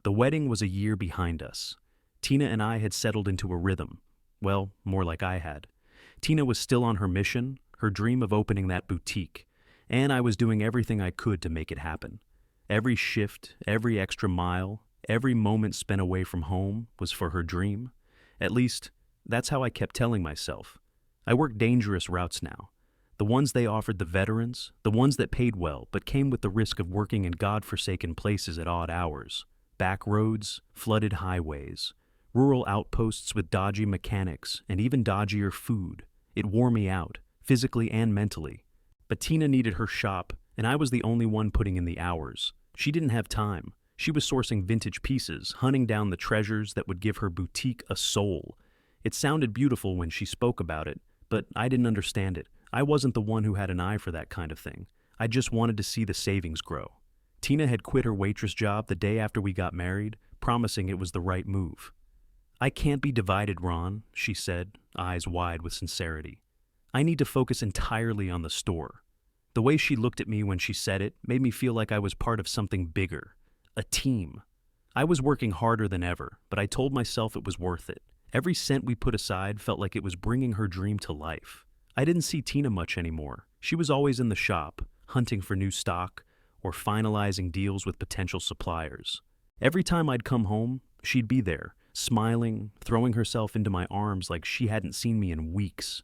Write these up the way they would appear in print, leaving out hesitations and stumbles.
The wedding was a year behind us. Tina and I had settled into a rhythm. Well, more like I had. Tina was still on her mission, her dream of opening that boutique, and I was doing everything I could to make it happen. Every shift, every extra mile, every moment spent away from home was for her dream. At least, that's how I kept telling myself. I work dangerous routes now. The ones they offered the veterans, the ones that paid well but came with the risk of working in God-forsaken places at odd hours. Back roads, flooded highways, rural outposts with dodgy mechanics and even dodgier food. It wore me out, physically and mentally. But Tina needed her shop, and I was the only one putting in the hours. She didn't have time. She was sourcing vintage pieces, hunting down the treasures that would give her boutique a soul. It sounded beautiful when she spoke about it, but I didn't understand it. I wasn't the one who had an eye for that kind of thing. I just wanted to see the savings grow. Tina had quit her waitress job the day after we got married, promising it was the right move. "I can't be divided, Ron," she said, eyes wide with sincerity. "I need to focus entirely on the store." The way she looked at me when she said it made me feel like I was part of something bigger, a team. I was working harder than ever, but I told myself it was worth it. Every cent we put aside felt like it was bringing her dream to life. I didn't see Tina much anymore. She was always in the shop, hunting for new stock or finalizing deals with potential suppliers. Every time I'd come home, she'd be there, smiling, throwing herself into my arms like she hadn't seen me in weeks.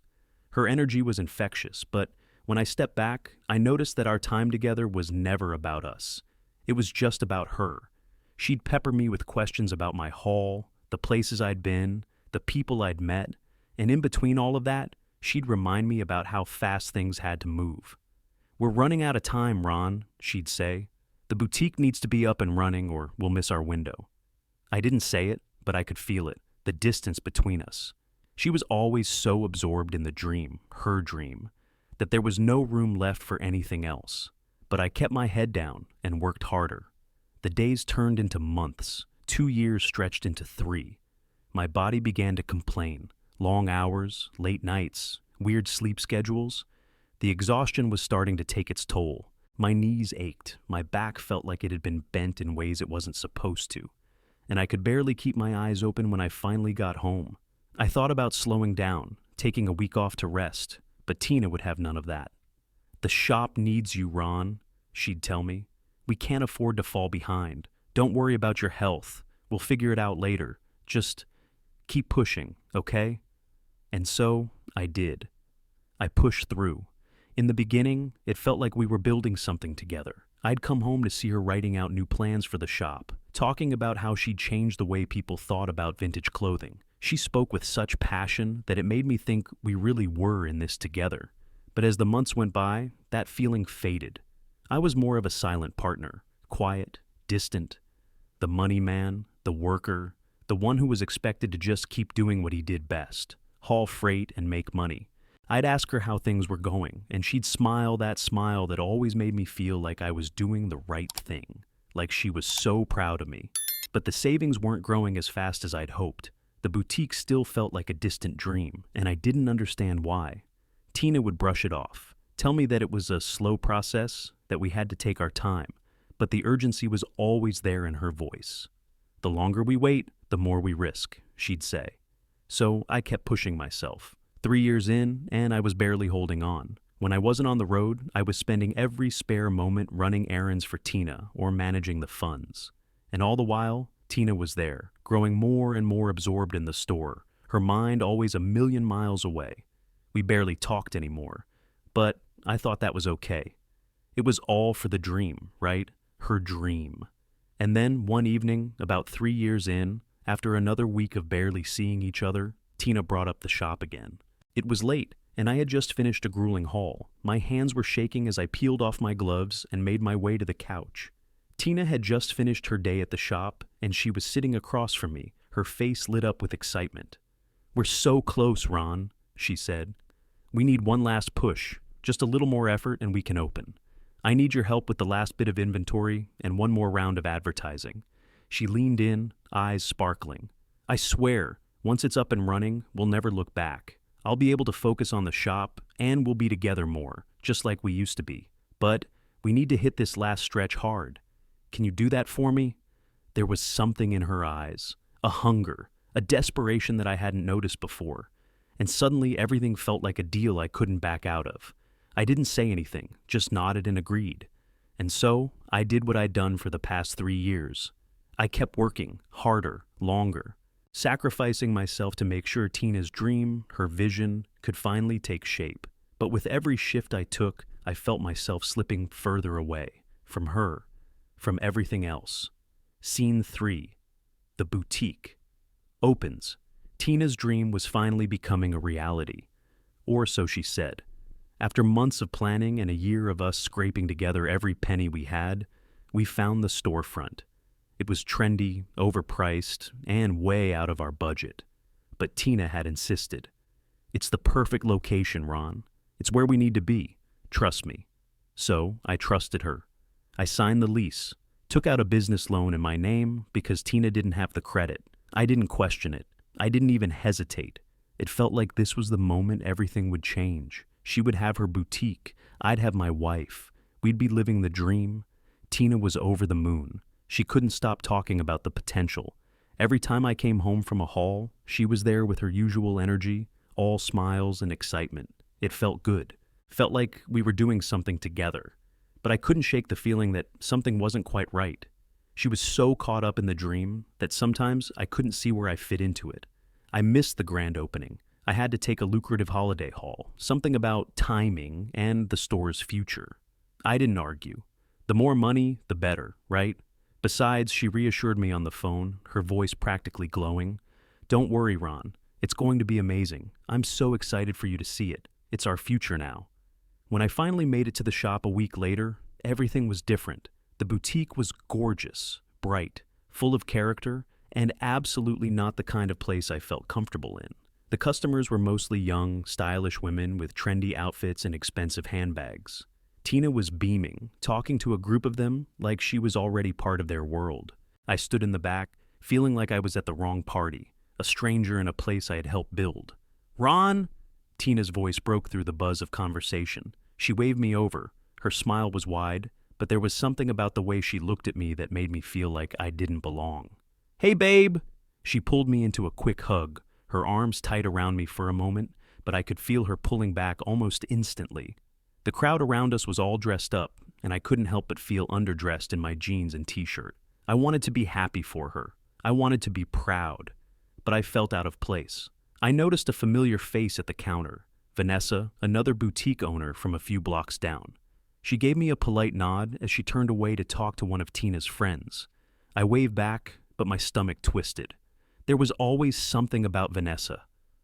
Her energy was infectious, but when I stepped back, I noticed that our time together was never about us. It was just about her. She'd pepper me with questions about my haul, the places I'd been, the people I'd met, and in between all of that, she'd remind me about how fast things had to move. "We're running out of time, Ron," she'd say. "The boutique needs to be up and running or we'll miss our window." I didn't say it, but I could feel it, the distance between us. She was always so absorbed in the dream, her dream, that there was no room left for anything else. But I kept my head down and worked harder. The days turned into months, 2 years stretched into 3. My body began to complain. Long hours, late nights, weird sleep schedules. The exhaustion was starting to take its toll. My knees ached, my back felt like it had been bent in ways it wasn't supposed to, and I could barely keep my eyes open when I finally got home. I thought about slowing down, taking a week off to rest, but Tina would have none of that. "The shop needs you, Ron," she'd tell me. "We can't afford to fall behind. Don't worry about your health. We'll figure it out later. Just keep pushing, okay?" And so I did. I pushed through. In the beginning, it felt like we were building something together. I'd come home to see her writing out new plans for the shop, talking about how she'd changed the way people thought about vintage clothing. She spoke with such passion that it made me think we really were in this together. But as the months went by, that feeling faded. I was more of a silent partner, quiet, distant, the money man, the worker, the one who was expected to just keep doing what he did best. Haul freight and make money. I'd ask her how things were going, and she'd smile that smile that always made me feel like I was doing the right thing, like she was so proud of me. But the savings weren't growing as fast as I'd hoped. The boutique still felt like a distant dream, and I didn't understand why. Tina would brush it off, tell me that it was a slow process, that we had to take our time, but the urgency was always there in her voice. "The longer we wait, the more we risk," she'd say. So I kept pushing myself. 3 years in, and I was barely holding on. When I wasn't on the road, I was spending every spare moment running errands for Tina or managing the funds. And all the while, Tina was there, growing more and more absorbed in the store, her mind always a million miles away. We barely talked anymore, but I thought that was okay. It was all for the dream, right? Her dream. And then one evening, about 3 years in, after another week of barely seeing each other, Tina brought up the shop again. It was late, and I had just finished a grueling haul. My hands were shaking as I peeled off my gloves and made my way to the couch. Tina had just finished her day at the shop, and she was sitting across from me, her face lit up with excitement. "We're so close, Ron," she said. "We need one last push, just a little more effort and we can open. I need your help with the last bit of inventory and one more round of advertising." She leaned in, eyes sparkling. "I swear, once it's up and running, we'll never look back. I'll be able to focus on the shop, and we'll be together more, just like we used to be. But we need to hit this last stretch hard. Can you do that for me?" There was something in her eyes, a hunger, a desperation that I hadn't noticed before. And suddenly everything felt like a deal I couldn't back out of. I didn't say anything, just nodded and agreed. And so, I did what I'd done for the past 3 years. I kept working, harder, longer, sacrificing myself to make sure Tina's dream, her vision, could finally take shape. But with every shift I took, I felt myself slipping further away, from her, from everything else. Scene 3. The boutique. Opens. Tina's dream was finally becoming a reality. Or so she said. After months of planning and a year of us scraping together every penny we had, we found the storefront. It was trendy, overpriced, and way out of our budget. But Tina had insisted. It's the perfect location, Ron. It's where we need to be. Trust me. So I trusted her. I signed the lease, took out a business loan in my name because Tina didn't have the credit. I didn't question it. I didn't even hesitate. It felt like this was the moment everything would change. She would have her boutique. I'd have my wife. We'd be living the dream. Tina was over the moon. She couldn't stop talking about the potential. Every time I came home from a haul, she was there with her usual energy, all smiles and excitement. It felt good. Felt like we were doing something together. But I couldn't shake the feeling that something wasn't quite right. She was so caught up in the dream that sometimes I couldn't see where I fit into it. I missed the grand opening. I had to take a lucrative holiday haul, something about timing and the store's future. I didn't argue. The more money, the better, right? Besides, she reassured me on the phone, her voice practically glowing. Don't worry, Ron. It's going to be amazing. I'm so excited for you to see it. It's our future now. When I finally made it to the shop a week later, everything was different. The boutique was gorgeous, bright, full of character, and absolutely not the kind of place I felt comfortable in. The customers were mostly young, stylish women with trendy outfits and expensive handbags. Tina was beaming, talking to a group of them like she was already part of their world. I stood in the back, feeling like I was at the wrong party, a stranger in a place I had helped build. Ron! Tina's voice broke through the buzz of conversation. She waved me over. Her smile was wide, but there was something about the way she looked at me that made me feel like I didn't belong. Hey, babe! She pulled me into a quick hug, her arms tight around me for a moment, but I could feel her pulling back almost instantly. The crowd around us was all dressed up, and I couldn't help but feel underdressed in my jeans and t-shirt. I wanted to be happy for her. I wanted to be proud, but I felt out of place. I noticed a familiar face at the counter, Vanessa, another boutique owner from a few blocks down. She gave me a polite nod as she turned away to talk to one of Tina's friends. I waved back, but my stomach twisted. There was always something about Vanessa.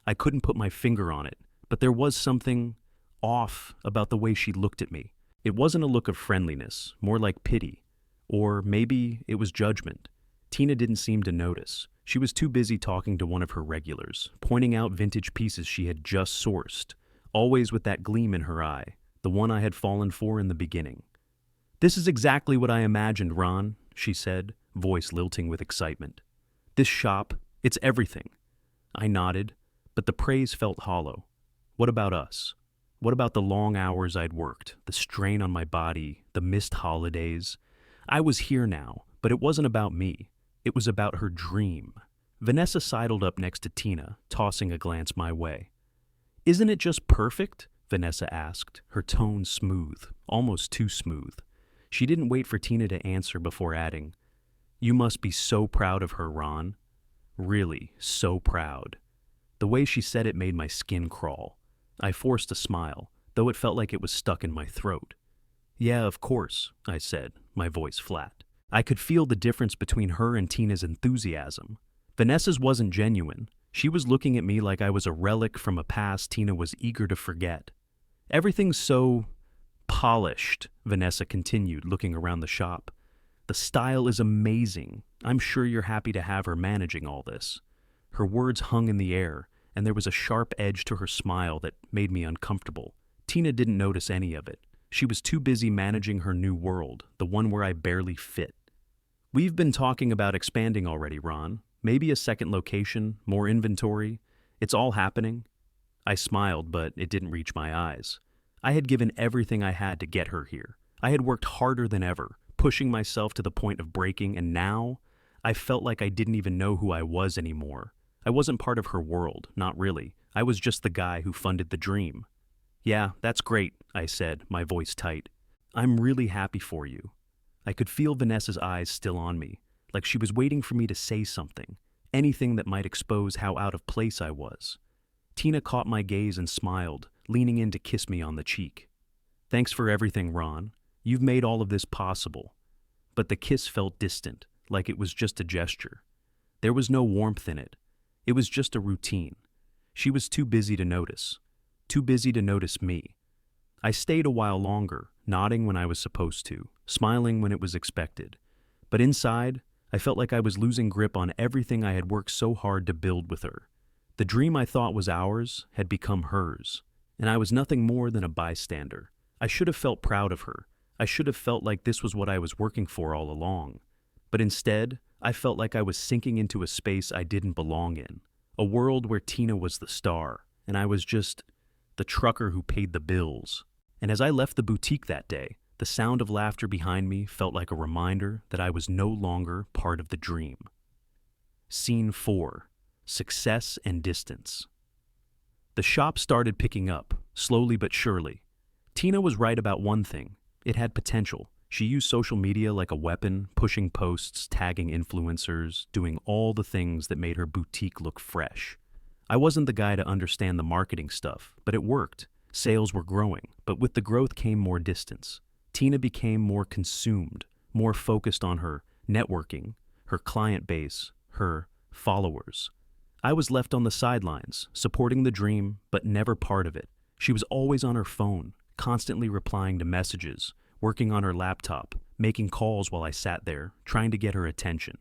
I couldn't put my finger on it, but there was something off about the way she looked at me. It wasn't a look of friendliness, more like pity. Or maybe it was judgment. Tina didn't seem to notice. She was too busy talking to one of her regulars, pointing out vintage pieces she had just sourced, always with that gleam in her eye, the one I had fallen for in the beginning. This is exactly what I imagined, Ron, she said, voice lilting with excitement. This shop, it's everything. I nodded, but the praise felt hollow. What about us? What about the long hours I'd worked, the strain on my body, the missed holidays? I was here now, but it wasn't about me. It was about her dream. Vanessa sidled up next to Tina, tossing a glance my way. Isn't it just perfect? Vanessa asked, her tone smooth, almost too smooth. She didn't wait for Tina to answer before adding, You must be so proud of her, Ron. Really, so proud. The way she said it made my skin crawl. I forced a smile, though it felt like it was stuck in my throat. Yeah, of course, I said, my voice flat. I could feel the difference between her and Tina's enthusiasm. Vanessa's wasn't genuine. She was looking at me like I was a relic from a past Tina was eager to forget. Everything's so polished, Vanessa continued, looking around the shop. The style is amazing. I'm sure you're happy to have her managing all this. Her words hung in the air, and there was a sharp edge to her smile that made me uncomfortable. Tina didn't notice any of it. She was too busy managing her new world, the one where I barely fit. We've been talking about expanding already, Ron. Maybe a second location, more inventory. It's all happening. I smiled, but it didn't reach my eyes. I had given everything I had to get her here. I had worked harder than ever, pushing myself to the point of breaking, and now I felt like I didn't even know who I was anymore. I wasn't part of her world, not really. I was just the guy who funded the dream. "Yeah, that's great," I said, my voice tight. "I'm really happy for you." I could feel Vanessa's eyes still on me, like she was waiting for me to say something, anything that might expose how out of place I was. Tina caught my gaze and smiled, leaning in to kiss me on the cheek. "Thanks for everything, Ron. You've made all of this possible." But the kiss felt distant, like it was just a gesture. There was no warmth in it. It was just a routine. She was too busy to notice. Too busy to notice me. I stayed a while longer, nodding when I was supposed to, smiling when it was expected. But inside, I felt like I was losing grip on everything I had worked so hard to build with her. The dream I thought was ours had become hers, and I was nothing more than a bystander. I should have felt proud of her. I should have felt like this was what I was working for all along. But instead, I felt like I was sinking into a space I didn't belong in, a world where Tina was the star, and I was just the trucker who paid the bills. And as I left the boutique that day, the sound of laughter behind me felt like a reminder that I was no longer part of the dream. Scene 4. Success and Distance. The shop started picking up, slowly but surely. Tina was right about one thing. It had potential. She used social media like a weapon, pushing posts, tagging influencers, doing all the things that made her boutique look fresh. I wasn't the guy to understand the marketing stuff, but it worked. Sales were growing, but with the growth came more distance. Tina became more consumed, more focused on her networking, her client base, her followers. I was left on the sidelines, supporting the dream, but never part of it. She was always on her phone, constantly replying to messages, working on her laptop, making calls while I sat there, trying to get her attention.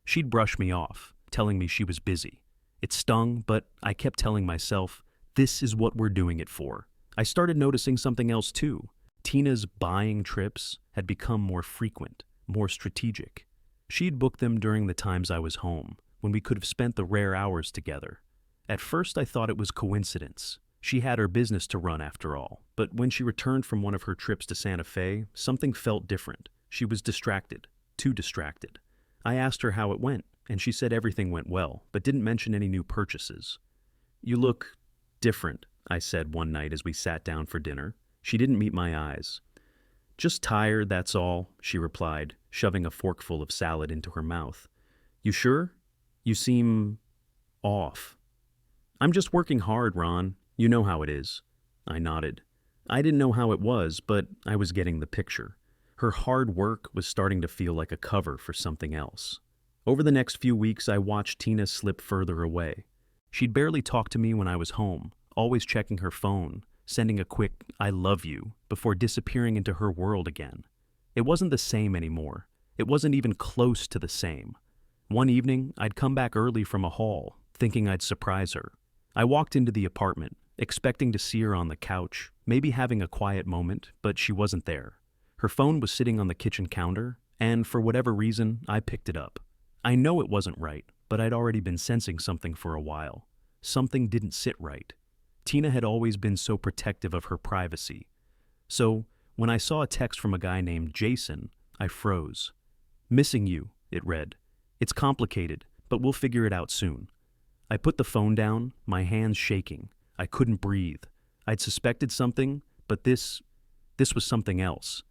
She'd brush me off, telling me she was busy. It stung, but I kept telling myself, this is what we're doing it for. I started noticing something else too. Tina's buying trips had become more frequent, more strategic. She'd booked them during the times I was home, when we could have spent the rare hours together. At first I thought it was coincidence. She had her business to run after all, but when she returned from one of her trips to Santa Fe, something felt different. She was distracted, too distracted. I asked her how it went, and she said everything went well, but didn't mention any new purchases. "You look different," I said one night as we sat down for dinner. She didn't meet my eyes. "Just tired, that's all," she replied, shoving a forkful of salad into her mouth. "You sure? You seem off." "I'm just working hard, Ron. You know how it is." I nodded. I didn't know how it was, but I was getting the picture. Her hard work was starting to feel like a cover for something else. Over the next few weeks, I watched Tina slip further away. She'd barely talk to me when I was home, always checking her phone, sending a quick "I love you" before disappearing into her world again. It wasn't the same anymore. It wasn't even close to the same. One evening, I'd come back early from a haul, thinking I'd surprise her. I walked into the apartment, expecting to see her on the couch, maybe having a quiet moment, but she wasn't there. Her phone was sitting on the kitchen counter, and for whatever reason, I picked it up. I know it wasn't right, but I'd already been sensing something for a while. Something didn't sit right. Tina had always been so protective of her privacy. So, when I saw a text from a guy named Jason, I froze. "Missing you," it read. "It's complicated, but we'll figure it out soon." I put the phone down, my hands shaking. I couldn't breathe. I'd suspected something, but this was something else.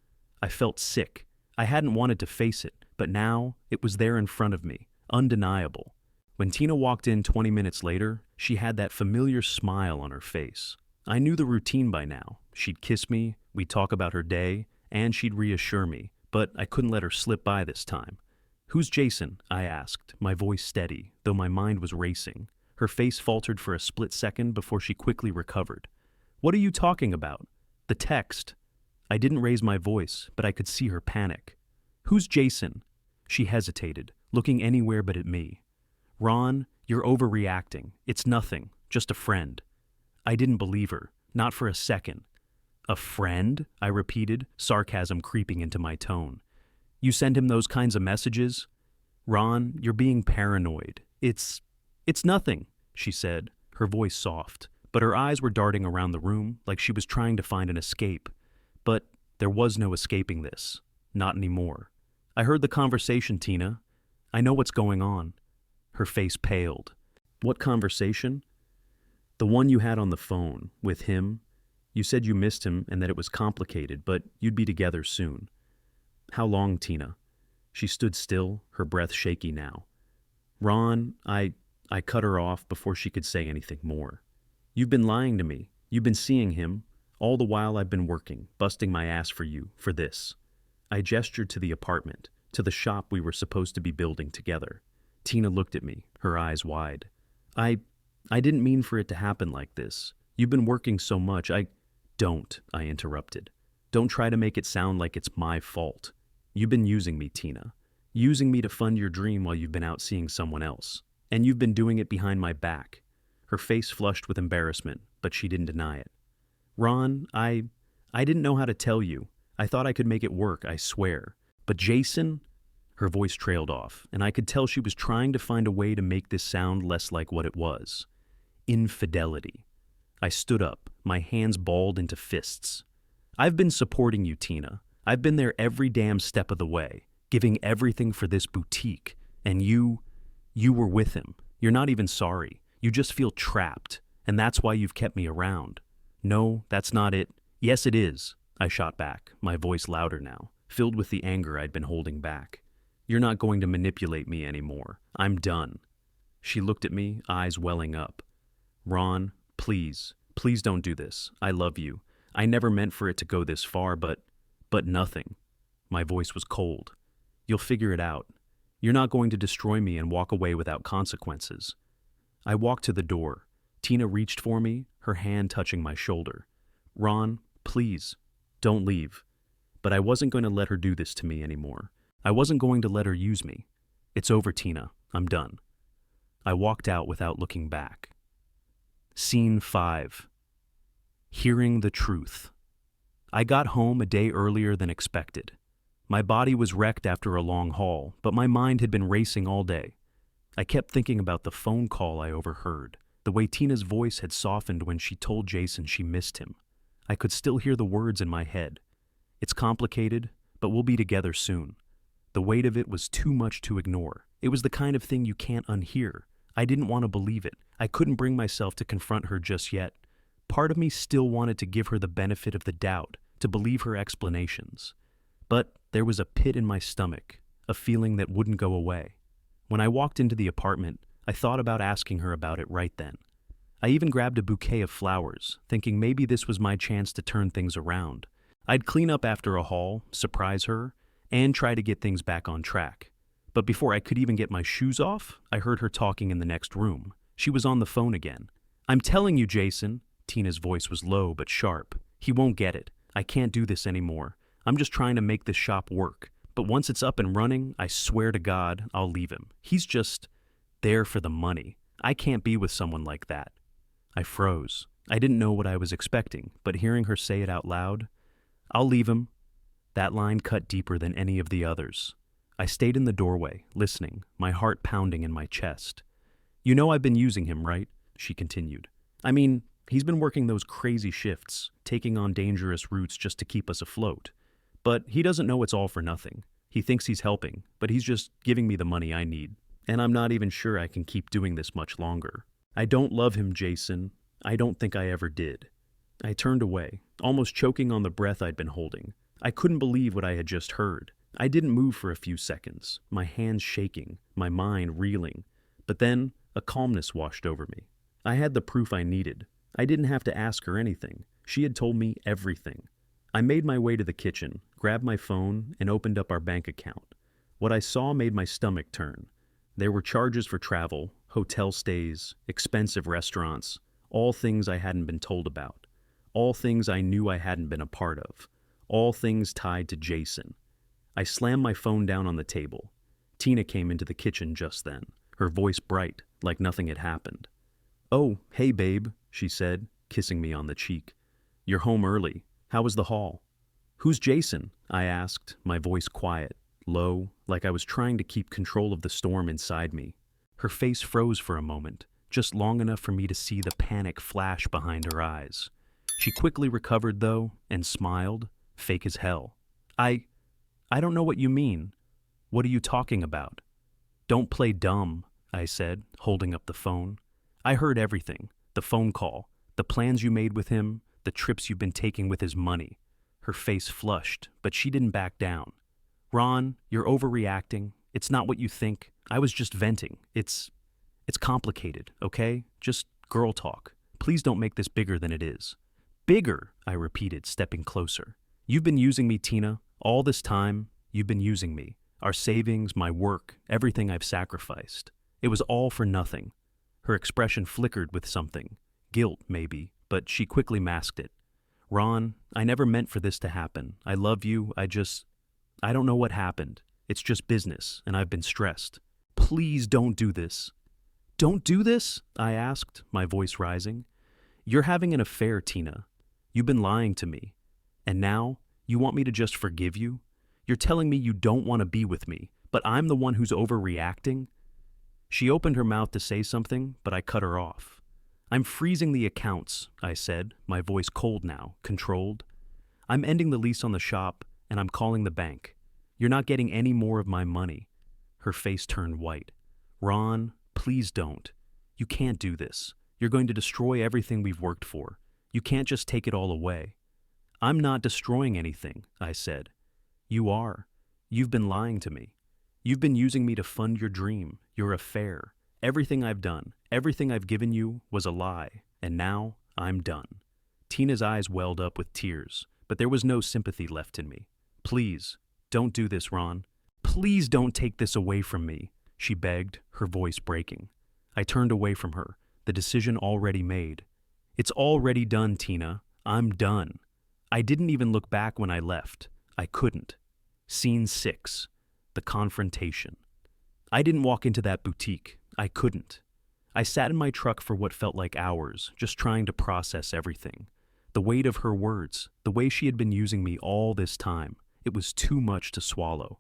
I felt sick. I hadn't wanted to face it, but now it was there in front of me, undeniable. When Tina walked in 20 minutes later, she had that familiar smile on her face. I knew the routine by now. She'd kiss me, we'd talk about her day, and she'd reassure me, but I couldn't let her slip by this time. "Who's Jason?" I asked, my voice steady, though my mind was racing. Her face faltered for a split second before she quickly recovered. "What are you talking about?" "The text." I didn't raise my voice, but I could see her panic. "Who's Jason?" She hesitated, looking anywhere but at me. "Ron, you're overreacting. It's nothing, just a friend." I didn't believe her, not for a second. "A friend?" I repeated, sarcasm creeping into my tone. "You send him those kinds of messages?" "Ron, you're being paranoid. It's nothing," she said, her voice soft, but her eyes were darting around the room like she was trying to find an escape. But there was no escaping this. Not anymore. "I heard the conversation, Tina. I know what's going on." Her face paled. "What conversation?" "The one you had on the phone, with him. You said you missed him and that it was complicated, but you'd be together soon." "How long, Tina?" She stood still, her breath shaky now. "Ron, I cut her off before she could say anything more. "You've been lying to me. You've been seeing him. All the while I've been working, busting my ass for you, for this." I gestured to the apartment, to the shop we were supposed to be building together. Tina looked at me, her eyes wide. I didn't mean for it to happen like this. You've been working so much. Don't," I interrupted. "Don't try to make it sound like it's my fault. You've been using me, Tina. Using me to fund your dream while you've been out seeing someone else. And you've been doing it behind my back." Her face flushed with embarrassment, but she didn't deny it. "Ron, I didn't know how to tell you. I thought I could make it work, I swear. But Jason?" Her voice trailed off, and I could tell she was trying to find a way to make this sound less like what it was. Infidelity. I stood up, my hands balled into fists. "I've been supporting you, Tina. I've been there every damn step of the way, giving everything for this boutique. And you were with him. You're not even sorry. You just feel trapped, and that's why you've kept me around." "No, that's not it." "Yes, it is," I shot back, my voice louder now, filled with the anger I'd been holding back. "You're not going to manipulate me anymore. I'm done." She looked at me, eyes welling up. "Ron, please don't do this. I love you. I never meant for it to go this far, but nothing." My voice was cold. "You'll figure it out. You're not going to destroy me and walk away without consequences." I walked to the door. Tina reached for me, her hand touching my shoulder. "Ron, please, don't leave." But I wasn't going to let her do this to me anymore. I wasn't going to let her use me. "It's over, Tina. I'm done." I walked out without looking back. Scene 5. Hearing the truth. I got home a day earlier than expected. My body was wrecked after a long haul, but my mind had been racing all day. I kept thinking about the phone call I overheard, the way Tina's voice had softened when she told Jason she missed him. I could still hear the words in my head. "It's complicated, but we'll be together soon." The weight of it was too much to ignore. It was the kind of thing you can't unhear. I didn't want to believe it. I couldn't bring myself to confront her just yet. Part of me still wanted to give her the benefit of the doubt, to believe her explanations. But there was a pit in my stomach, a feeling that wouldn't go away. When I walked into the apartment, I thought about asking her about it right then. I even grabbed a bouquet of flowers, thinking maybe this was my chance to turn things around. I'd clean up after a haul, surprise her, and try to get things back on track. But before I could even get my shoes off, I heard her talking in the next room. She was on the phone again. "I'm telling you, Jason." Tina's voice was low but sharp. "He won't get it. I can't do this anymore. I'm just trying to make this shop work. But once it's up and running, I swear to God, I'll leave him. He's just there for the money. I can't be with someone like that." I froze. I didn't know what I was expecting, but hearing her say it out loud, "I'll leave him," that line cut deeper than any of the others. I stayed in the doorway, listening, my heart pounding in my chest. "You know I've been using him, right?" she continued. "I mean, he's been working those crazy shifts, taking on dangerous routes just to keep us afloat. But he doesn't know it's all for nothing. He thinks he's helping, but he's just giving me the money I need. And I'm not even sure I can keep doing this much longer. I don't love him, Jason. I don't think I ever did." I turned away, almost choking on the breath I'd been holding. I couldn't believe what I had just heard. I didn't move for a few seconds, my hands shaking, my mind reeling. But then, a calmness washed over me. I had the proof I needed. I didn't have to ask her anything. She had told me everything. I made my way to the kitchen, grabbed my phone, and opened up our bank account. What I saw made my stomach turn. There were charges for travel, hotel stays, expensive restaurants, all things I hadn't been told about. All things I knew I hadn't been a part of. All things tied to Jason. I slammed my phone down on the table. Tina came into the kitchen just then, her voice bright, like nothing had happened. "Oh, hey babe," she said, kissing me on the cheek. "You're home early. How was the haul?" "Who's Jason?" I asked, my voice quiet, low, like I was trying to keep control of the storm inside me. Her face froze for a moment, just long enough for me to see the panic flash behind her eyes. She quickly recovered, though, and smiled, fake as hell. I don't know what you mean. What are you talking about?" Don't play dumb, I said, holding up the phone. I heard everything. The phone call, the plans you made with him, the trips you've been taking with his money. Her face flushed, but she didn't back down. Ron, you're overreacting. It's not what you think. I was just venting. It's complicated, okay? Just girl talk. Please don't make this bigger than it is. Bigger, I repeated, stepping closer. You've been using me, Tina. All this time, you've been using me. Our savings, my work, everything I've sacrificed. It was all for nothing. Her expression flickered with something. Guilt, maybe, but she quickly masked it. Ron, I never meant for this to happen. I love you. I don't know what happened. It's just business, and I've been stressed. Please don't do this. Don't do this? I asked, my voice rising. You're having an affair, Tina. You've been lying to me. And now, you want me to just forgive you? You're telling me you don't want to be with me, but I'm the one who's overreacting? She opened her mouth to say something, but I cut her off. I'm freezing the accounts, I said, my voice cold now, controlled. I'm ending the lease on the shop, and I'm calling the bank. You're not getting any more of my money. Her face turned white. Ron, please don't. You can't do this. You're going to destroy everything we've worked for. You can't just take it all away. I'm not destroying anything, I said. You are. You've been lying to me. You've been using me to fund your dream, your affair. Everything I've done, everything I've given you was a lie, and now I'm done. Tina's eyes welled up with tears, but there was no sympathy left in me. Please, don't do this, Ron. Please don't take this away from me, she begged, her voice breaking. I turned away from her, the decision already made. It's already done, Tina. I'm done. I didn't even look back when I left. I couldn't. Scene 6. The confrontation. I didn't walk into that boutique. I couldn't. I sat in my truck for what felt like hours, just trying to process everything. The weight of her words, the way she had been using me all this time, it was too much to swallow.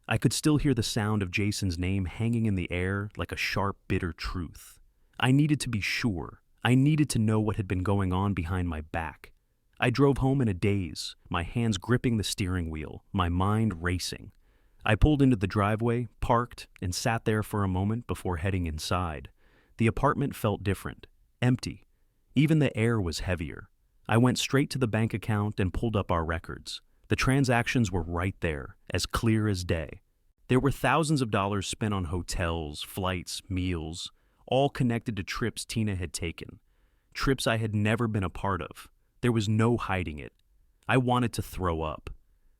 I could still hear the sound of Jason's name hanging in the air like a sharp, bitter truth. I needed to be sure. I needed to know what had been going on behind my back. I drove home in a daze, my hands gripping the steering wheel, my mind racing. I pulled into the driveway, parked, and sat there for a moment before heading inside. The apartment felt different, empty. Even the air was heavier. I went straight to the bank account and pulled up our records. The transactions were right there, as clear as day. There were thousands of dollars spent on hotels, flights, meals, all connected to trips Tina had taken. Trips I had never been a part of. There was no hiding it. I wanted to throw up.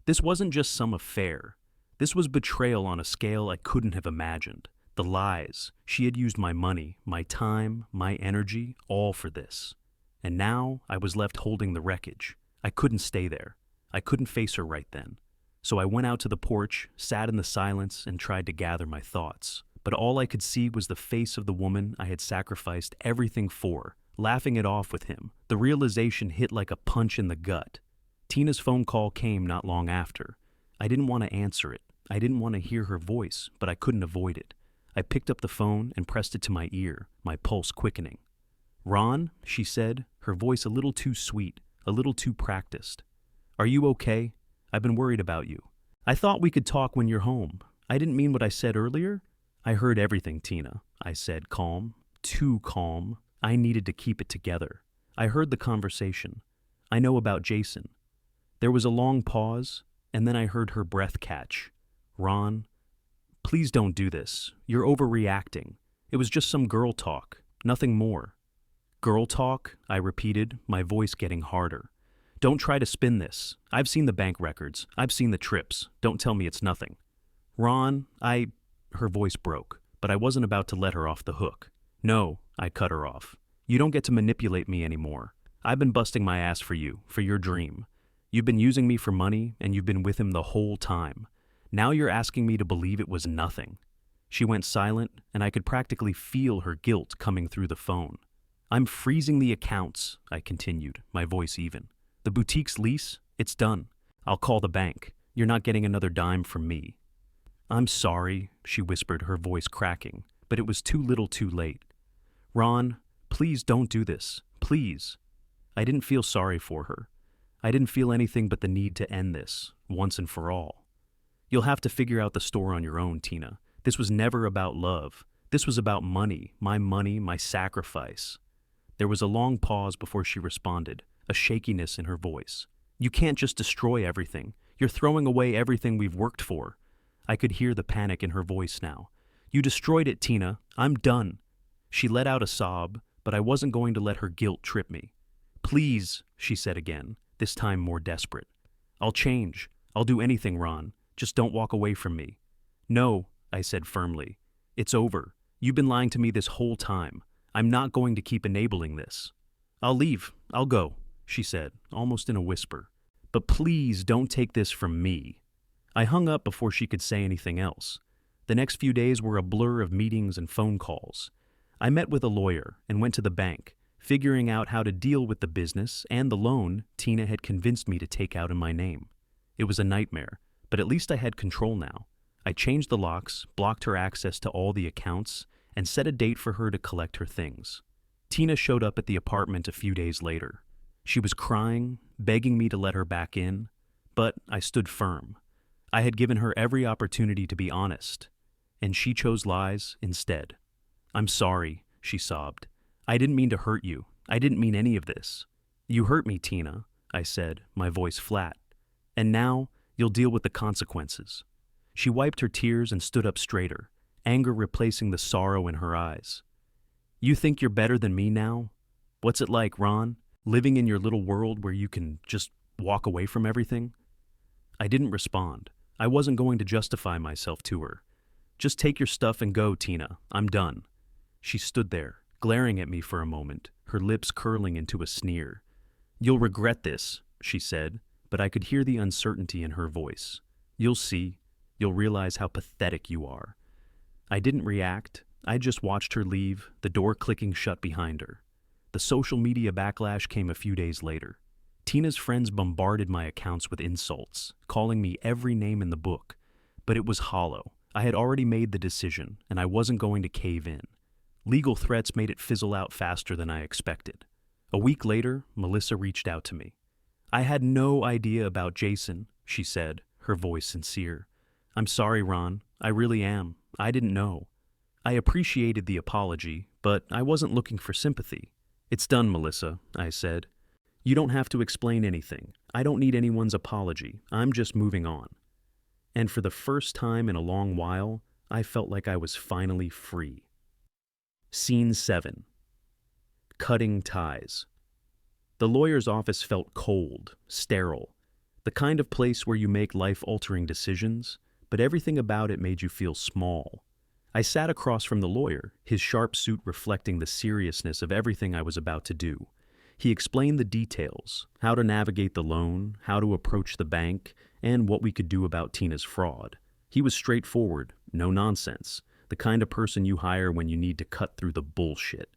This wasn't just some affair. This was betrayal on a scale I couldn't have imagined. The lies. She had used my money, my time, my energy, all for this. And now I was left holding the wreckage. I couldn't stay there. I couldn't face her right then. So I went out to the porch, sat in the silence, and tried to gather my thoughts. But all I could see was the face of the woman I had sacrificed everything for, laughing it off with him. The realization hit like a punch in the gut. Tina's phone call came not long after. I didn't want to answer it. I didn't want to hear her voice, but I couldn't avoid it. I picked up the phone and pressed it to my ear, my pulse quickening. Ron, she said, her voice a little too sweet, a little too practiced. Are you okay? I've been worried about you. I thought we could talk when you're home. I didn't mean what I said earlier. I heard everything, Tina, I said, calm, too calm. I needed to keep it together. I heard the conversation. I know about Jason. There was a long pause, and then I heard her breath catch. Ron, please don't do this. You're overreacting. It was just some girl talk, nothing more. Girl talk? I repeated, my voice getting harder. Don't try to spin this. I've seen the bank records. I've seen the trips. Don't tell me it's nothing. Ron, Her voice broke, but I wasn't about to let her off the hook. No, I cut her off. You don't get to manipulate me anymore. I've been busting my ass for you, for your dream. You've been using me for money, and you've been with him the whole time. Now you're asking me to believe it was nothing. She went silent, and I could practically feel her guilt coming through the phone. I'm freezing the accounts, I continued, my voice even. The boutique's lease? It's done. I'll call the bank. You're not getting another dime from me. I'm sorry, she whispered, her voice cracking, but it was too little too late. Ron, please don't do this. Please. I didn't feel sorry for her. I didn't feel anything but the need to end this, once and for all. You'll have to figure out the store on your own, Tina. This was never about love. This was about money, my sacrifice. There was a long pause before she responded, a shakiness in her voice. You can't just destroy everything. You're throwing away everything we've worked for. I could hear the panic in her voice now. You destroyed it, Tina. I'm done. She let out a sob, but I wasn't going to let her guilt trip me. Please, she said again, this time more desperate. I'll change. I'll do anything, Ron. Just don't walk away from me. No, I said firmly. It's over. You've been lying to me this whole time. I'm not going to keep enabling this. I'll leave. I'll go, she said, almost in a whisper. But please don't take this from me. I hung up before she could say anything else. The next few days were a blur of meetings and phone calls. I met with a lawyer and went to the bank, figuring out how to deal with the business and the loan Tina had convinced me to take out in my name. It was a nightmare, but at least I had control now. I changed the locks, blocked her access to all the accounts, and set a date for her to collect her things. Tina showed up at the apartment a few days later. She was crying, begging me to let her back in, but I stood firm. I had given her every opportunity to be honest, and she chose lies instead. I'm sorry, she sobbed. I didn't mean to hurt you. I didn't mean any of this. You hurt me, Tina, I said, my voice flat. And now you'll deal with the consequences. She wiped her tears and stood up straighter, anger replacing the sorrow in her eyes. You think you're better than me now? What's it like, Ron, living in your little world where you can just walk away from everything? I didn't respond. I wasn't going to justify myself to her. Just take your stuff and go, Tina. I'm done. She stood there, glaring at me for a moment, her lips curling into a sneer. You'll regret this, she said, but I could hear the uncertainty in her voice. You'll see. You'll realize how pathetic you are. I didn't react. I just watched her leave, the door clicking shut behind her. The social media backlash came a few days later. Tina's friends bombarded my accounts with insults, calling me every name in the book. But it was hollow. I had already made the decision, and I wasn't going to cave in. Legal threats made it fizzle out faster than I expected. A week later, Melissa reached out to me. I had no idea about Jason, she said, her voice sincere. I'm sorry, Ron. I really am. I didn't know. I appreciated the apology, but I wasn't looking for sympathy. It's done, Melissa, I said. You don't have to explain anything. I don't need anyone's apology. I'm just moving on. And for the first time in a long while, I felt like I was finally free. Scene 7. Cutting ties. The lawyer's office felt cold, sterile, the kind of place where you make life-altering decisions, but everything about it made you feel small. I sat across from the lawyer, his sharp suit reflecting the seriousness of everything I was about to do. He explained the details, how to navigate the loan, how to approach the bank, and what we could do about Tina's fraud. He was straightforward, no nonsense, the kind of person you hire when you need to cut through the bullshit.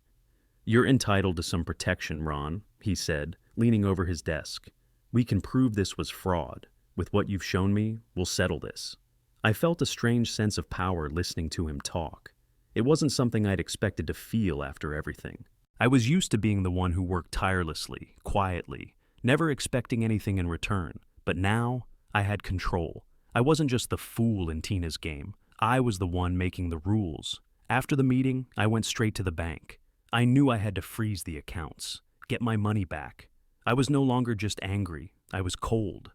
You're entitled to some protection, Ron, he said, leaning over his desk. We can prove this was fraud. With what you've shown me, we'll settle this. I felt a strange sense of power listening to him talk. It wasn't something I'd expected to feel after everything. I was used to being the one who worked tirelessly, quietly, never expecting anything in return. But now, I had control. I wasn't just the fool in Tina's game. I was the one making the rules. After the meeting, I went straight to the bank. I knew I had to freeze the accounts, get my money back. I was no longer just angry. I was cold.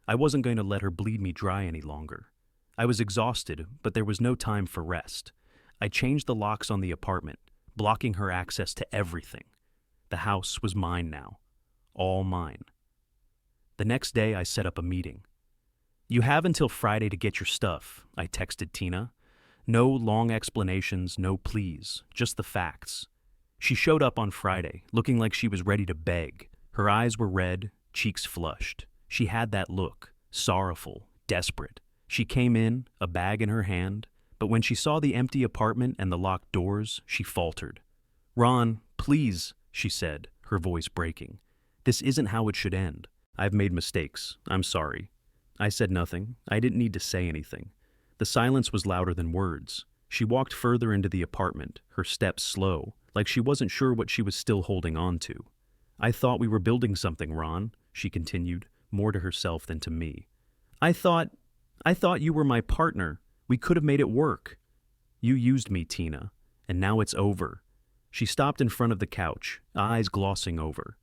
I wasn't going to let her bleed me dry any longer. I was exhausted, but there was no time for rest. I changed the locks on the apartment, blocking her access to everything. The house was mine now. All mine. The next day, I set up a meeting. You have until Friday to get your stuff, I texted Tina. No long explanations, no pleas, just the facts. She showed up on Friday, looking like she was ready to beg. Her eyes were red, cheeks flushed. She had that look, sorrowful, desperate. She came in, a bag in her hand, but when she saw the empty apartment and the locked doors, she faltered. Ron, please, she said, her voice breaking. This isn't how it should end. I've made mistakes. I'm sorry. I said nothing. I didn't need to say anything. The silence was louder than words. She walked further into the apartment, her steps slow, like she wasn't sure what she was still holding on to. I thought we were building something, Ron, she continued, more to herself than to me. I thought you were my partner. We could have made it work. You used me, Tina, and now it's over. She stopped in front of the couch, eyes glossing over.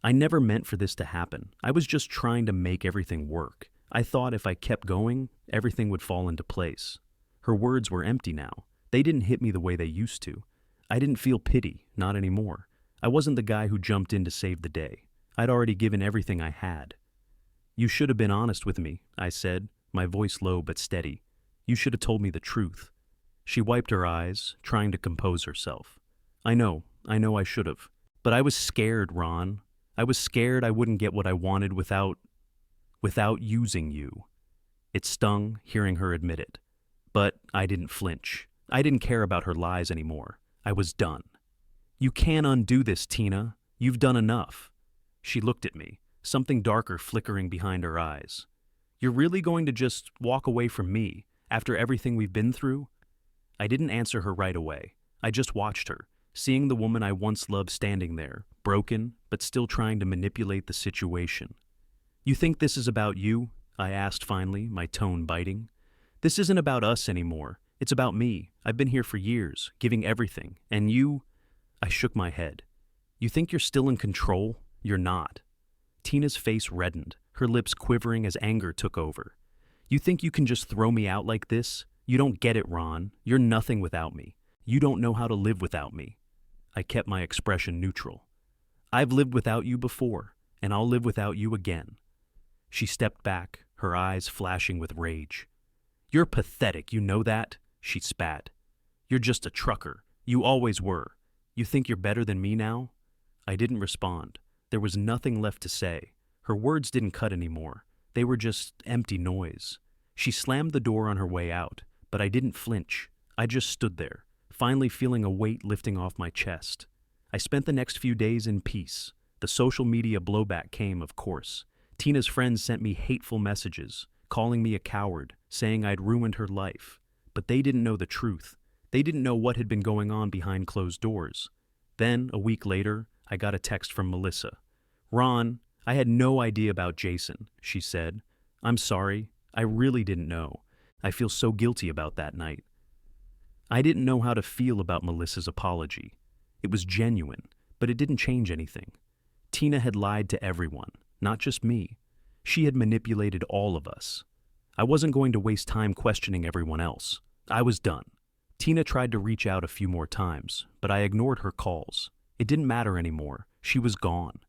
I never meant for this to happen. I was just trying to make everything work. I thought if I kept going, everything would fall into place. Her words were empty now. They didn't hit me the way they used to. I didn't feel pity, not anymore. I wasn't the guy who jumped in to save the day. I'd already given everything I had. You should have been honest with me, I said, my voice low but steady. You should have told me the truth. She wiped her eyes, trying to compose herself. I know I should have. But I was scared, Ron. I was scared I wouldn't get what I wanted without using you. It stung, hearing her admit it. But I didn't flinch. I didn't care about her lies anymore. I was done. You can't undo this, Tina. You've done enough. She looked at me, something darker flickering behind her eyes. You're really going to just walk away from me after everything we've been through? I didn't answer her right away. I just watched her, seeing the woman I once loved standing there, broken, but still trying to manipulate the situation. You think this is about you? I asked finally, my tone biting. This isn't about us anymore. It's about me. I've been here for years, giving everything. And you... I shook my head. You think you're still in control? You're not. Tina's face reddened, her lips quivering as anger took over. You think you can just throw me out like this? You don't get it, Ron. You're nothing without me. You don't know how to live without me. I kept my expression neutral. I've lived without you before, and I'll live without you again. She stepped back, her eyes flashing with rage. You're pathetic, you know that? She spat. You're just a trucker. You always were. You think you're better than me now? I didn't respond. There was nothing left to say. Her words didn't cut anymore. They were just empty noise. She slammed the door on her way out, but I didn't flinch. I just stood there, finally feeling a weight lifting off my chest. I spent the next few days in peace. The social media blowback came, of course. Tina's friends sent me hateful messages, calling me a coward, saying I'd ruined her life. But they didn't know the truth. They didn't know what had been going on behind closed doors. Then, a week later, I got a text from Melissa. Ron, I had no idea about Jason, she said. I'm sorry. I really didn't know. I feel so guilty about that night. I didn't know how to feel about Melissa's apology. It was genuine, but it didn't change anything. Tina had lied to everyone, not just me. She had manipulated all of us. I wasn't going to waste time questioning everyone else. I was done. Tina tried to reach out a few more times, but I ignored her calls. It didn't matter anymore. She was gone.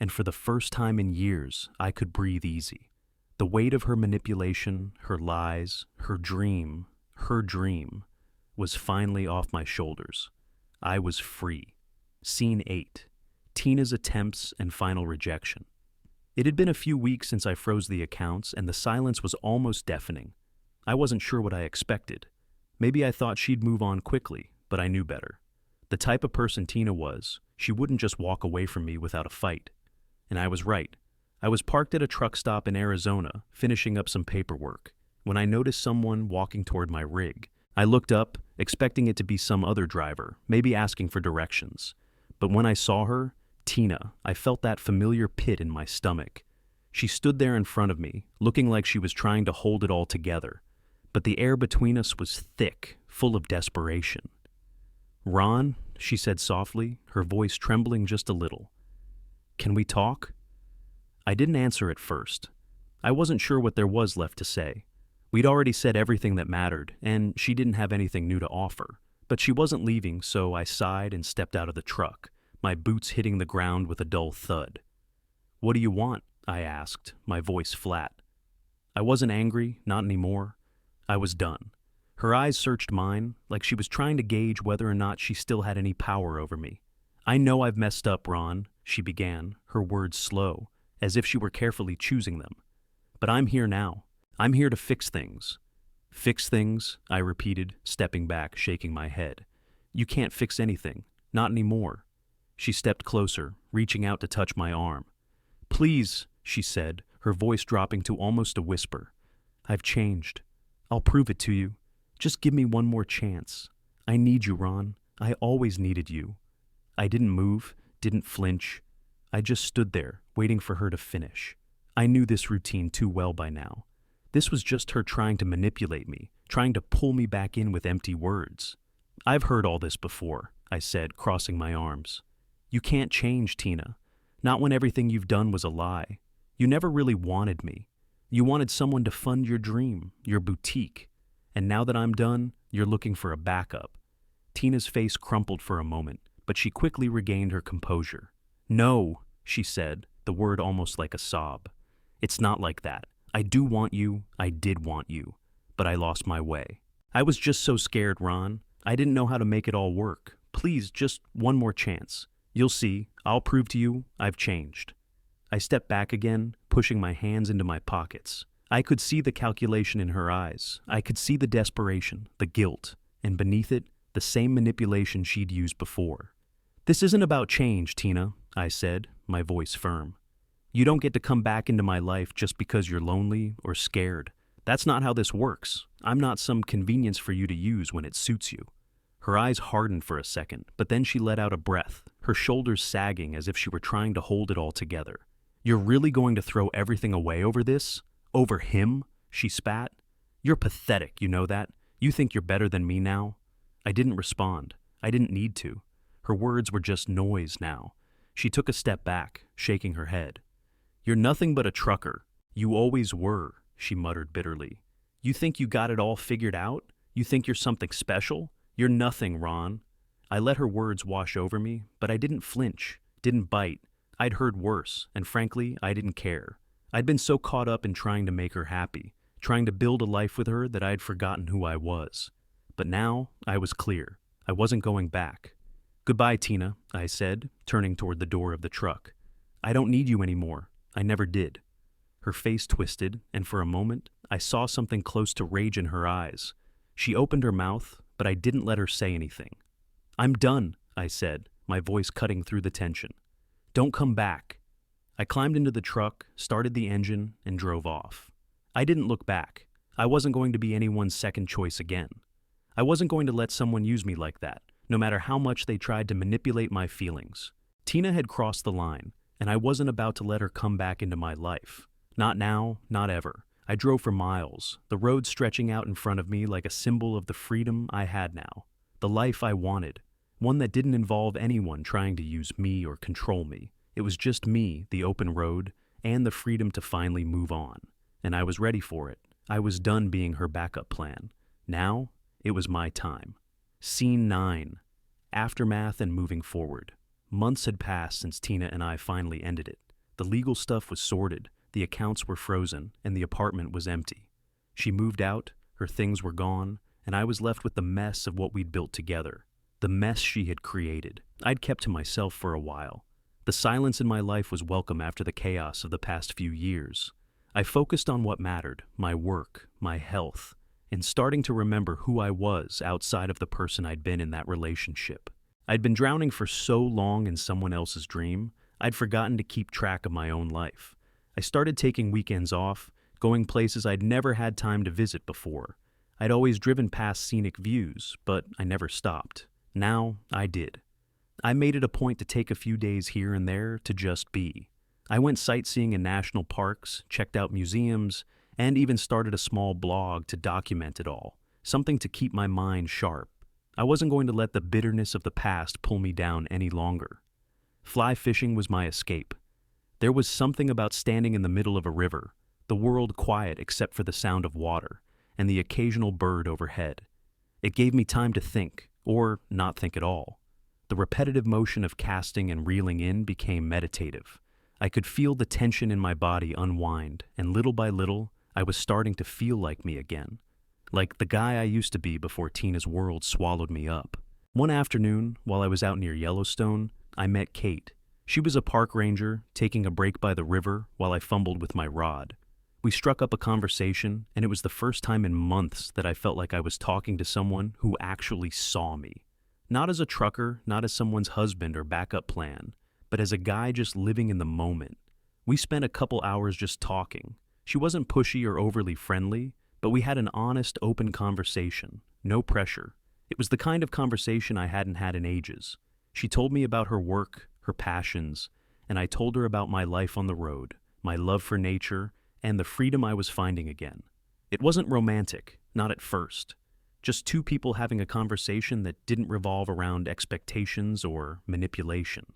And for the first time in years, I could breathe easy. The weight of her manipulation, her lies, her dream, was finally off my shoulders. I was free. Scene 8. Tina's attempts and final rejection. It had been a few weeks since I froze the accounts, and the silence was almost deafening. I wasn't sure what I expected. Maybe I thought she'd move on quickly, but I knew better. The type of person Tina was, she wouldn't just walk away from me without a fight. And I was right. I was parked at a truck stop in Arizona, finishing up some paperwork, when I noticed someone walking toward my rig. I looked up, expecting it to be some other driver, maybe asking for directions. But when I saw her, Tina, I felt that familiar pit in my stomach. She stood there in front of me, looking like she was trying to hold it all together. But the air between us was thick, full of desperation. Ron, she said softly, her voice trembling just a little. Can we talk? I didn't answer at first. I wasn't sure what there was left to say. We'd already said everything that mattered, and she didn't have anything new to offer. But she wasn't leaving, so I sighed and stepped out of the truck, my boots hitting the ground with a dull thud. What do you want? I asked, my voice flat. I wasn't angry, not anymore. I was done. Her eyes searched mine, like she was trying to gauge whether or not she still had any power over me. I know I've messed up, Ron, she began, her words slow, as if she were carefully choosing them. But I'm here now. I'm here to fix things. Fix things, I repeated, stepping back, shaking my head. You can't fix anything, not anymore. She stepped closer, reaching out to touch my arm. Please, she said, her voice dropping to almost a whisper. I've changed. I'll prove it to you. Just give me one more chance. I need you, Ron. I always needed you. I didn't move, didn't flinch. I just stood there, waiting for her to finish. I knew this routine too well by now. This was just her trying to manipulate me, trying to pull me back in with empty words. I've heard all this before, I said, crossing my arms. You can't change, Tina. Not when everything you've done was a lie. You never really wanted me. You wanted someone to fund your dream, your boutique. And now that I'm done, you're looking for a backup. Tina's face crumpled for a moment, but she quickly regained her composure. No, she said, the word almost like a sob. It's not like that. I do want you, I did want you, but I lost my way. I was just so scared, Ron. I didn't know how to make it all work. Please, just one more chance. You'll see, I'll prove to you I've changed. I stepped back again, pushing my hands into my pockets. I could see the calculation in her eyes. I could see the desperation, the guilt, and beneath it, the same manipulation she'd used before. This isn't about change, Tina, I said, my voice firm. You don't get to come back into my life just because you're lonely or scared. That's not how this works. I'm not some convenience for you to use when it suits you. Her eyes hardened for a second, but then she let out a breath, her shoulders sagging as if she were trying to hold it all together. You're really going to throw everything away over this? Over him? She spat. You're pathetic, you know that? You think you're better than me now? I didn't respond. I didn't need to. Her words were just noise now. She took a step back, shaking her head. You're nothing but a trucker. You always were, she muttered bitterly. You think you got it all figured out? You think you're something special? You're nothing, Ron. I let her words wash over me, but I didn't flinch, didn't bite. I'd heard worse, and frankly, I didn't care. I'd been so caught up in trying to make her happy, trying to build a life with her that I'd forgotten who I was. But now, I was clear. I wasn't going back. Goodbye, Tina, I said, turning toward the door of the truck. I don't need you anymore. I never did. Her face twisted, and for a moment, I saw something close to rage in her eyes. She opened her mouth, but I didn't let her say anything. I'm done, I said, my voice cutting through the tension. Don't come back. I climbed into the truck, started the engine, and drove off. I didn't look back. I wasn't going to be anyone's second choice again. I wasn't going to let someone use me like that, no matter how much they tried to manipulate my feelings. Tina had crossed the line, and I wasn't about to let her come back into my life. Not now, not ever. I drove for miles, the road stretching out in front of me like a symbol of the freedom I had now, the life I wanted, one that didn't involve anyone trying to use me or control me. It was just me, the open road, and the freedom to finally move on. And I was ready for it. I was done being her backup plan. Now, it was my time. Scene 9. Aftermath and moving forward. Months had passed since Tina and I finally ended it. The legal stuff was sorted, the accounts were frozen, and the apartment was empty. She moved out, her things were gone, and I was left with the mess of what we'd built together. The mess she had created. I'd kept to myself for a while. The silence in my life was welcome after the chaos of the past few years. I focused on what mattered, my work, my health, and starting to remember who I was outside of the person I'd been in that relationship. I'd been drowning for so long in someone else's dream, I'd forgotten to keep track of my own life. I started taking weekends off, going places I'd never had time to visit before. I'd always driven past scenic views, but I never stopped. Now, I did. I made it a point to take a few days here and there to just be. I went sightseeing in national parks, checked out museums, and even started a small blog to document it all, something to keep my mind sharp. I wasn't going to let the bitterness of the past pull me down any longer. Fly fishing was my escape. There was something about standing in the middle of a river, the world quiet except for the sound of water, and the occasional bird overhead. It gave me time to think, or not think at all. The repetitive motion of casting and reeling in became meditative. I could feel the tension in my body unwind, and little by little, I was starting to feel like me again. Like the guy I used to be before Tina's world swallowed me up. One afternoon, while I was out near Yellowstone, I met Kate. She was a park ranger, taking a break by the river while I fumbled with my rod. We struck up a conversation, and it was the first time in months that I felt like I was talking to someone who actually saw me. Not as a trucker, not as someone's husband or backup plan, but as a guy just living in the moment. We spent a couple hours just talking. She wasn't pushy or overly friendly, but we had an honest, open conversation. No pressure. It was the kind of conversation I hadn't had in ages. She told me about her work, her passions, and I told her about my life on the road, my love for nature, and the freedom I was finding again. It wasn't romantic, not at first. Just two people having a conversation that didn't revolve around expectations or manipulation.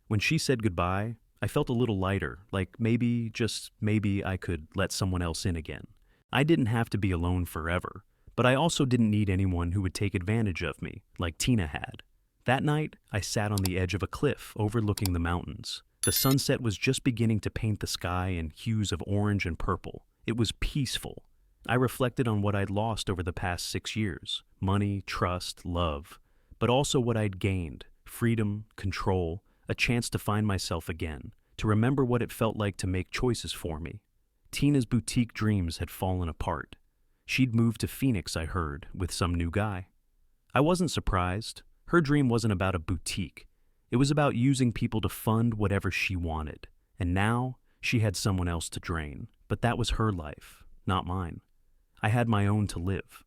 When she said goodbye, I felt a little lighter, like maybe, just maybe, I could let someone else in again. I didn't have to be alone forever, but I also didn't need anyone who would take advantage of me, like Tina had. That night, I sat on the edge of a cliff overlooking the mountains. The sunset was just beginning to paint the sky in hues of orange and purple. It was peaceful. I reflected on what I'd lost over the past 6 years: money, trust, love, but also what I'd gained: freedom, control, a chance to find myself again, to remember what it felt like to make choices for me. Tina's boutique dreams had fallen apart. She'd moved to Phoenix, I heard, with some new guy. I wasn't surprised. Her dream wasn't about a boutique. It was about using people to fund whatever she wanted. And now, she had someone else to drain. But that was her life, not mine. I had my own to live.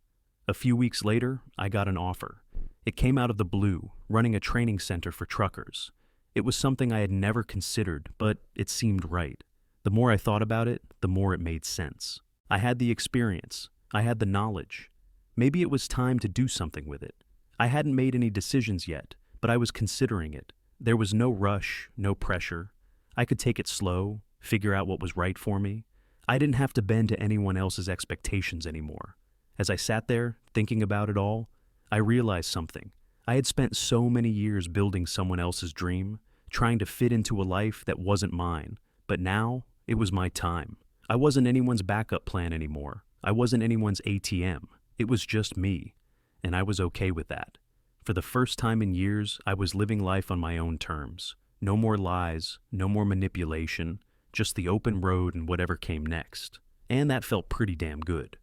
A few weeks later, I got an offer. It came out of the blue, running a training center for truckers. It was something I had never considered, but it seemed right. The more I thought about it, the more it made sense. I had the experience. I had the knowledge. Maybe it was time to do something with it. I hadn't made any decisions yet, but I was considering it. There was no rush, no pressure. I could take it slow, figure out what was right for me. I didn't have to bend to anyone else's expectations anymore. As I sat there, thinking about it all, I realized something. I had spent so many years building someone else's dream, trying to fit into a life that wasn't mine. But now, it was my time. I wasn't anyone's backup plan anymore. I wasn't anyone's ATM. It was just me. And I was okay with that. For the first time in years, I was living life on my own terms. No more lies, no more manipulation, just the open road and whatever came next. And that felt pretty damn good.